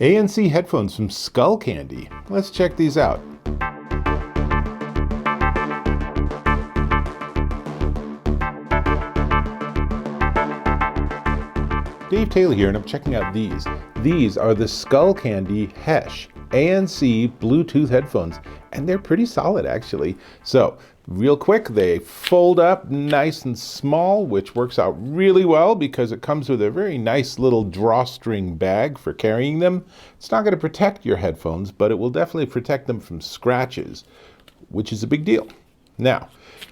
ANC headphones from Skullcandy. Let's check these out. Dave Taylor here, and I'm checking out these. These are the Skullcandy Hesh ANC Bluetooth headphones, and they're pretty solid actually. So real quick, they fold up nice and small, which works out really well because it comes with a very nice little drawstring bag for carrying them. It's not going to protect your headphones, but it will definitely protect them from scratches, which is a big deal. Now,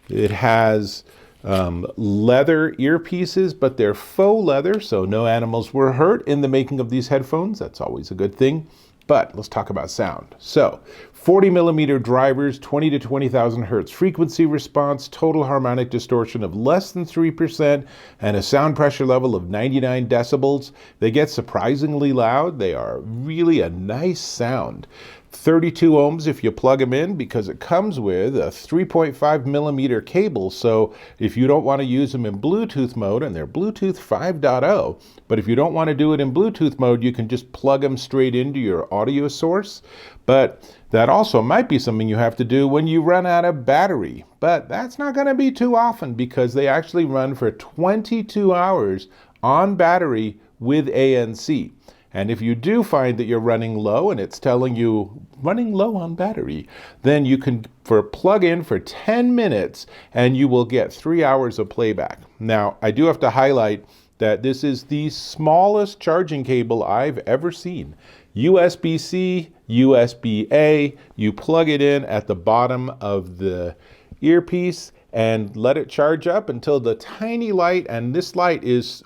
it has leather earpieces, but they're faux leather, so no animals were hurt in the making of these headphones. That's always a good thing. But let's talk about sound. So 40 millimeter drivers, 20 to 20,000 hertz frequency response, total harmonic distortion of less than 3%, and a sound pressure level of 99 decibels. They get surprisingly loud. They are really a nice sound. 32 ohms if you plug them in, because it comes with a 3.5 millimeter cable. So if you don't want to use them in Bluetooth mode, and they're Bluetooth 5.0, but if you don't want to do it in Bluetooth mode, you can just plug them straight into your audio source. But that also might be something you have to do when you run out of battery. But that's not going to be too often, because they actually run for 22 hours on battery with ANC. And if you do find that you're running low and it's telling you running low on battery, then you can plug in for 10 minutes and you will get 3 hours of playback. Now, I do have to highlight that this is the smallest charging cable I've ever seen. USB-C, USB-A, you plug it in at the bottom of the earpiece and let it charge up until the tiny light, and this light is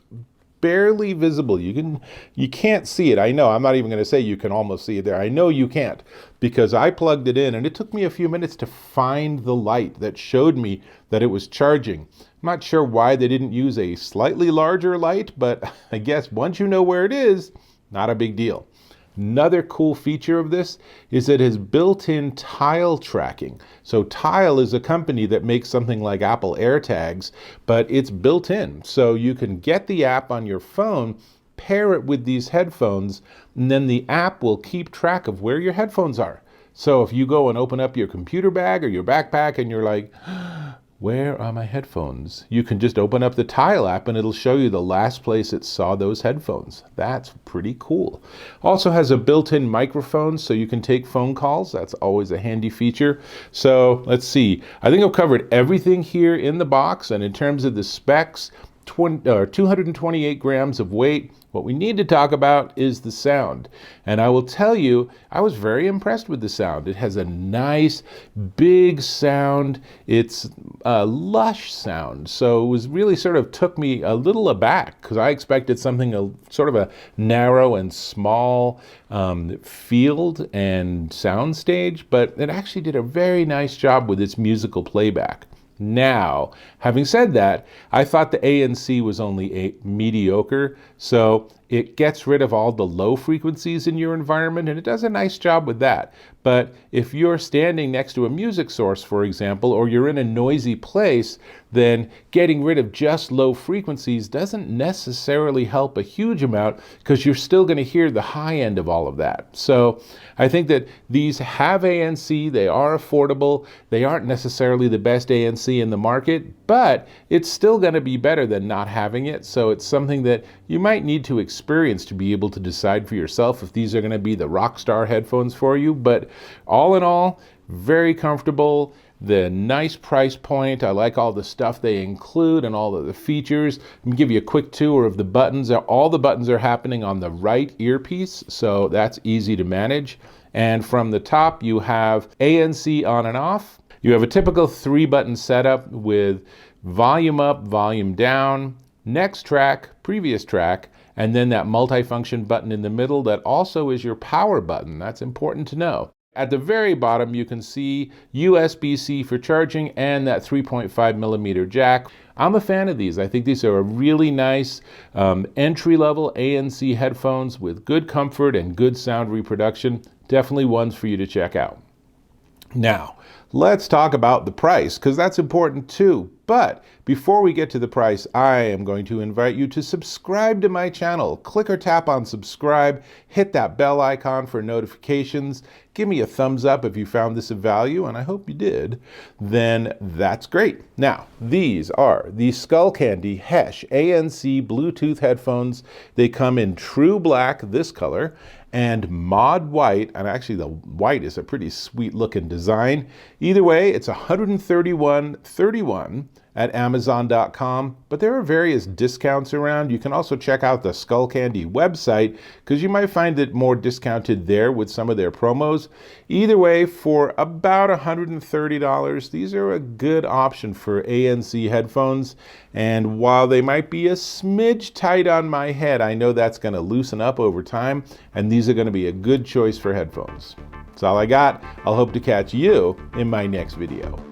barely visible. You can't see it. I know, I'm not even going to say you can almost see it there. I know you can't, because I plugged it in and it took me a few minutes to find the light that showed me that it was charging. I'm not sure why they didn't use a slightly larger light, but I guess once you know where it is, not a big deal. Another cool feature of this is it has built-in tile tracking. So Tile is a company that makes something like Apple AirTags, but it's built in. So you can get the app on your phone, pair it with these headphones, and then the app will keep track of where your headphones are. So if you go and open up your computer bag or your backpack and you're like, where are my headphones? You can just open up the Tile app and it'll show you the last place it saw those headphones. That's pretty cool. Also has a built-in microphone so you can take phone calls. That's always a handy feature. So let's see. I think I've covered everything here in the box, and in terms of the specs, 228 grams of weight. What we need to talk about is the sound. And I will tell you, I was very impressed with the sound. It has a nice, big sound. It's a lush sound. So it was really sort of took me a little aback, because I expected something sort of a narrow and small field and sound stage, but it actually did a very nice job with its musical playback. Now, having said that, I thought the ANC was only mediocre, so it gets rid of all the low frequencies in your environment, and it does a nice job with that. But if you're standing next to a music source, for example, or you're in a noisy place, then getting rid of just low frequencies doesn't necessarily help a huge amount, because you're still going to hear the high end of all of that. So I think that these have ANC, they are affordable, they aren't necessarily the best ANC in the market, but it's still going to be better than not having it. So it's something that you might need to experience to be able to decide for yourself if these are going to be the rock star headphones for you. But all in all, very comfortable. The nice price point. I like all the stuff they include and all of the features. Let me give you a quick tour of the buttons. All the buttons are happening on the right earpiece, so that's easy to manage. And from the top, you have ANC on and off. You have a typical 3-button setup with volume up, volume down, next track, previous track, and then that multifunction button in the middle that also is your power button. That's important to know. At the very bottom, you can see USB-C for charging and that 3.5 millimeter jack. I'm a fan of these. I think these are a really nice entry-level ANC headphones with good comfort and good sound reproduction. Definitely ones for you to check out. Now, Let's talk about the price, because that's important too. But before we get to the price, I am going to invite you to subscribe to my channel. Click or tap on subscribe, hit that bell icon for notifications, give me a thumbs up if you found this of value, and I hope you did, then that's great. Now, these are the Skullcandy Hesh ANC Bluetooth headphones. They come in true black, this color, and mod white, and actually the white is a pretty sweet looking design. Either way, it's $131.31 at Amazon.com, but there are various discounts around. You can also check out the Skullcandy website because you might find it more discounted there with some of their promos. Either way, for about $130, these are a good option for ANC headphones. And while they might be a smidge tight on my head, I know that's going to loosen up over time, and these are going to be a good choice for headphones. That's all I got. I'll hope to catch you in my next video.